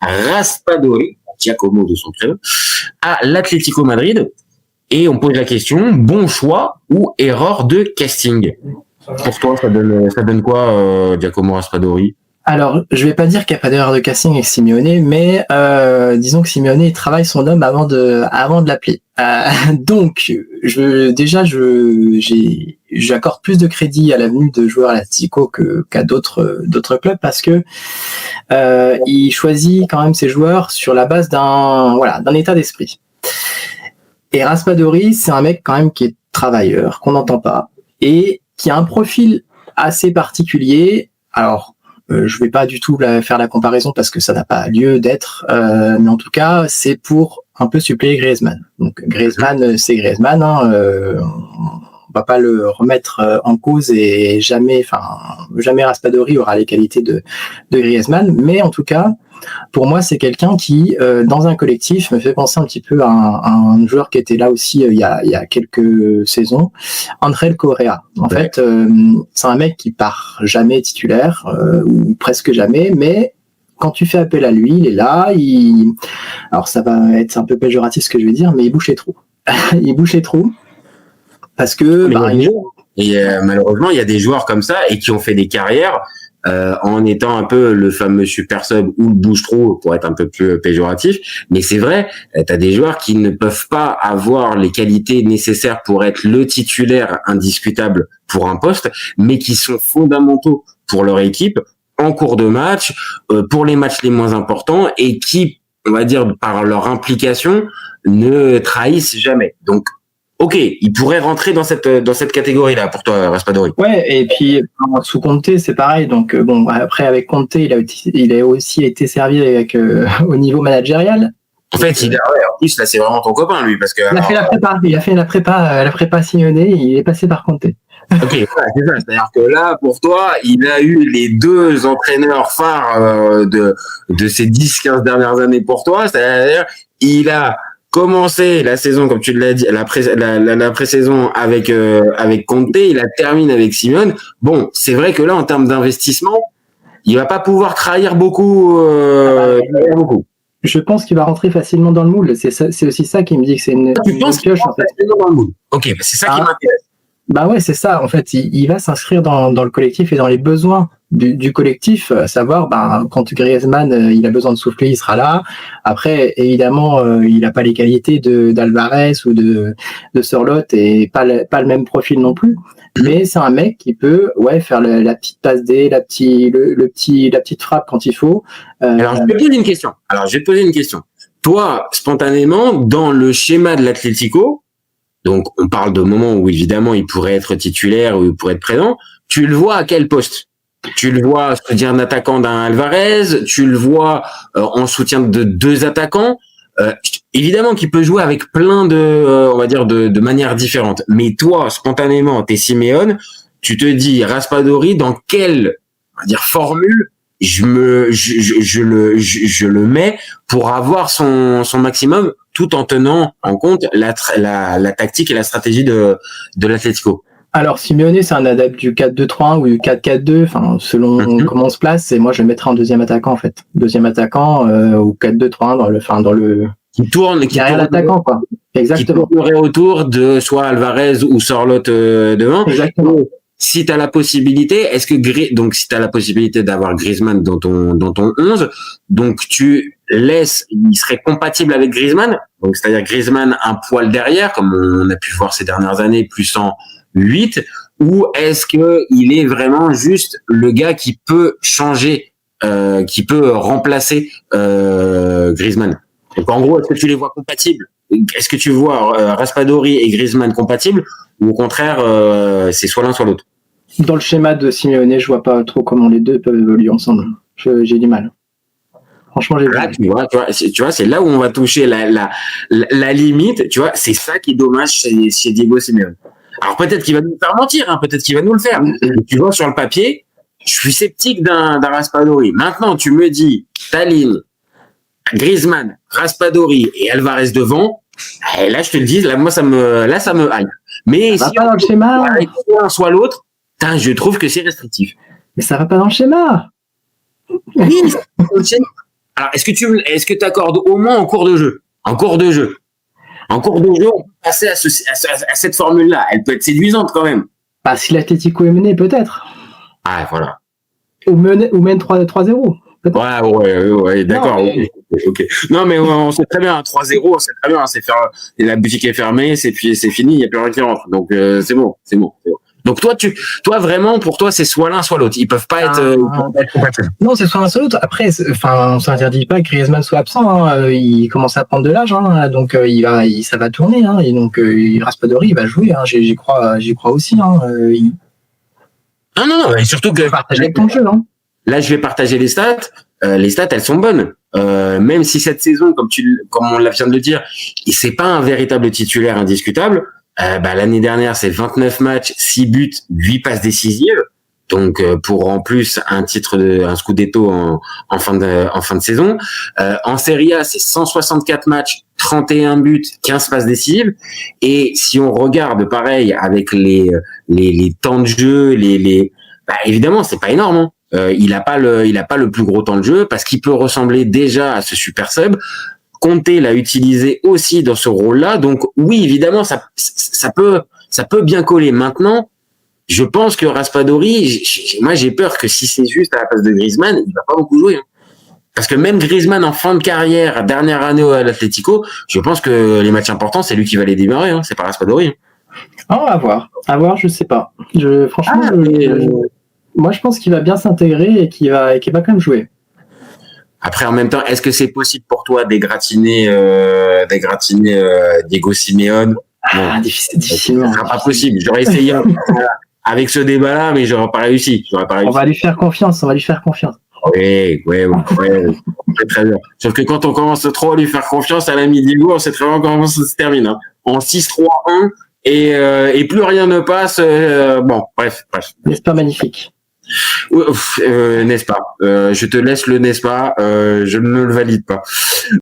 Raspadori, Giacomo de son prénom, à l'Atlético Madrid. Et on pose la question, bon choix ou erreur de casting? Pour toi, ça donne quoi, Giacomo Raspadori? Alors, je vais pas dire qu'il n'y a pas d'erreur de casting avec Simeone, mais disons que Simeone il travaille son homme avant de l'appeler. Donc, j'accorde plus de crédit à la venue de joueurs à l'Atlético qu'à d'autres clubs parce que il choisit quand même ses joueurs sur la base d'un état d'esprit. Et Raspadori, c'est un mec quand même qui est travailleur, qu'on n'entend pas, et qui a un profil assez particulier. Alors, je vais pas du tout faire la comparaison parce que ça n'a pas lieu d'être, mais en tout cas, c'est pour un peu suppléer Griezmann. Donc Griezmann, c'est Griezmann, on va pas le remettre en cause et jamais Raspadori aura les qualités de Griezmann, mais en tout cas, pour moi, c'est quelqu'un qui, dans un collectif, me fait penser un petit peu à un joueur qui était là aussi il y a quelques saisons, André Correa. En fait, c'est un mec qui part jamais titulaire, ou presque jamais, mais quand tu fais appel à lui, il est là, alors ça va être un peu péjoratif ce que je vais dire, mais il bouche les trous. Il bouche les trous. Parce que, malheureusement, il y a des joueurs comme ça et qui ont fait des carrières, en étant un peu le fameux super sub ou le bouche-trou pour être un peu plus péjoratif. Mais c'est vrai, t'as des joueurs qui ne peuvent pas avoir les qualités nécessaires pour être le titulaire indiscutable pour un poste, mais qui sont fondamentaux pour leur équipe en cours de match, pour les matchs les moins importants et qui, on va dire, par leur implication, ne trahissent jamais. Donc, ok, il pourrait rentrer dans cette catégorie-là pour toi, Raspadori. Ouais, et puis sous Conte, c'est pareil. Donc après avec Conte, il a aussi été servi avec au niveau managérial. En fait, en plus là, c'est vraiment ton copain lui, parce que il a fait la prépa Simeone, il est passé par Conte. Ok, c'est ça. C'est-à-dire que là, pour toi, il a eu les deux entraîneurs phares de ces 10-15 dernières années pour toi. C'est-à-dire, il a commencé la saison, comme tu l'as dit, la pré-saison avec Conte, il a terminé avec Simeone. Bon, c'est vrai que là, en termes d'investissement, il va pas pouvoir trahir beaucoup. Je pense qu'il va rentrer facilement dans le moule. C'est aussi ça qui me dit que c'est une. Tu penses qu'il va rentrer facilement dans le moule? Ok, c'est ça qui m'intéresse. Bah ouais, c'est ça. En fait, il va s'inscrire dans le collectif et dans les besoins du collectif, à savoir, quand Griezmann il a besoin de souffler, il sera là. Après, évidemment, il n'a pas les qualités d'Alvarez ou de Sørloth et pas le même profil non plus. Mais c'est un mec qui peut, faire la petite passe D, la petite frappe quand il faut. Alors, je vais te poser une question. Toi, spontanément, dans le schéma de l'Atlético, donc on parle de moments où évidemment il pourrait être titulaire ou il pourrait être présent, tu le vois à quel poste? Tu le vois soutien d'attaquant d'un Alvarez, tu le vois en soutien de deux attaquants. Évidemment qu'il peut jouer avec plein de, on va dire, de manières différentes. Mais toi, spontanément, t'es Simeone, tu te dis Raspadori, dans quelle, on va dire, formule je le mets pour avoir son maximum, tout en tenant en compte la tactique et la stratégie de l'Atlético. Alors, Simeone, c'est un adepte du 4-2-3-1 ou du 4-4-2, selon comment on se place. Et moi, je le mettrais en deuxième attaquant, en fait. Deuxième attaquant, ou 4-2-3-1 dans le. Qui tourne derrière l'attaquant, quoi. Exactement. Qui tournerait autour de soit Alvarez ou Sørloth devant. Exactement. Si tu as la possibilité, si tu as la possibilité d'avoir Griezmann dans ton 11, donc tu laisses, il serait compatible avec Griezmann, donc c'est-à-dire Griezmann un poil derrière, comme on a pu voir ces dernières années, plus en 8, ou est-ce que il est vraiment juste le gars qui peut changer, qui peut remplacer Griezmann? Donc en gros, est-ce que tu les vois compatibles? Est-ce que tu vois Raspadori et Griezmann compatibles, ou au contraire, c'est soit l'un soit l'autre? Dans le schéma de Simeone, je vois pas trop comment les deux peuvent évoluer ensemble. J'ai du mal. Franchement, j'ai du mal. Tu vois, c'est là où on va toucher la limite. Tu vois, c'est ça qui est dommage chez Diego Simeone. Alors peut-être qu'il va nous faire mentir, peut-être qu'il va nous le faire. Mais tu vois, sur le papier, je suis sceptique d'un Raspadori. Maintenant, tu me dis, ta ligne, Griezmann, Raspadori et Alvarez devant. Et là, je te le dis, là, ça me haï. Mais ça va pas dans le schéma. Soit l'un soit l'autre, je trouve que c'est restrictif. Mais ça va pas dans le schéma. Oui, dans le schéma. Alors, est-ce que tu accordes au moins en cours de jeu? En cours de jeu. En cours de jeu, on peut passer à cette formule-là. Elle peut être séduisante quand même. Bah, si l'Atlético est mené, peut-être. Ah, voilà. Ou mène 3-0. Ouais, d'accord. Non, mais... Ok. Non, mais on sait très bien, 3-0, c'est très bien. La boutique est fermée, c'est fini, il n'y a plus rien qui rentre. Donc, c'est bon. Donc, toi, vraiment, pour toi, c'est soit l'un, soit l'autre. Ils peuvent pas être compatibles. Non, c'est soit l'un, soit l'autre. Après, on s'interdit pas que Griezmann soit absent. Hein. Il commence à prendre de l'âge, hein. Donc ça va tourner. Hein. Et donc, Raspadori, il va jouer. Hein. J'y crois aussi. Hein. Non, et surtout que partager avec ton jeu. Hein. Là, je vais partager les stats. Les stats, elles sont bonnes. Même si cette saison, comme on vient de le dire, c'est pas un véritable titulaire indiscutable. L'année dernière, c'est 29 matchs, 6 buts, 8 passes décisives. Donc, pour en plus un Scudetto en fin de saison. En Serie A, c'est 164 matchs, 31 buts, 15 passes décisives. Et si on regarde pareil avec les temps de jeu, évidemment, c'est pas énorme. Hein. Il a pas le plus gros temps de jeu parce qu'il peut ressembler déjà à ce super sub. Conte l'a utilisé aussi dans ce rôle-là, donc oui, évidemment, ça peut bien coller. Maintenant, je pense que Raspadori, moi j'ai peur que si c'est juste à la place de Griezmann, il va pas beaucoup jouer. Hein. Parce que même Griezmann en fin de carrière, dernière année à l'Atlético, je pense que les matchs importants, c'est lui qui va les démarrer. Hein. C'est pas Raspadori. Hein. Oh, à voir, je sais pas. Franchement, moi, je pense qu'il va bien s'intégrer et qu'il va quand même jouer. Après, en même temps, est-ce que c'est possible pour toi d'égratigner Diego Simeone? Non, difficilement. Ce sera pas possible. J'aurais essayé avec ce débat-là, mais j'aurais pas réussi. On va lui faire confiance. Oui, c'est très bien. Sauf que quand on commence trop à lui faire confiance à l'ami Diego, on sait très bien comment ça se termine. Hein. En 6-3-1 et plus rien ne passe. Bon, bref. N'est-ce pas magnifique? N'est-ce pas? Je te laisse le n'est-ce pas? Je ne le valide pas.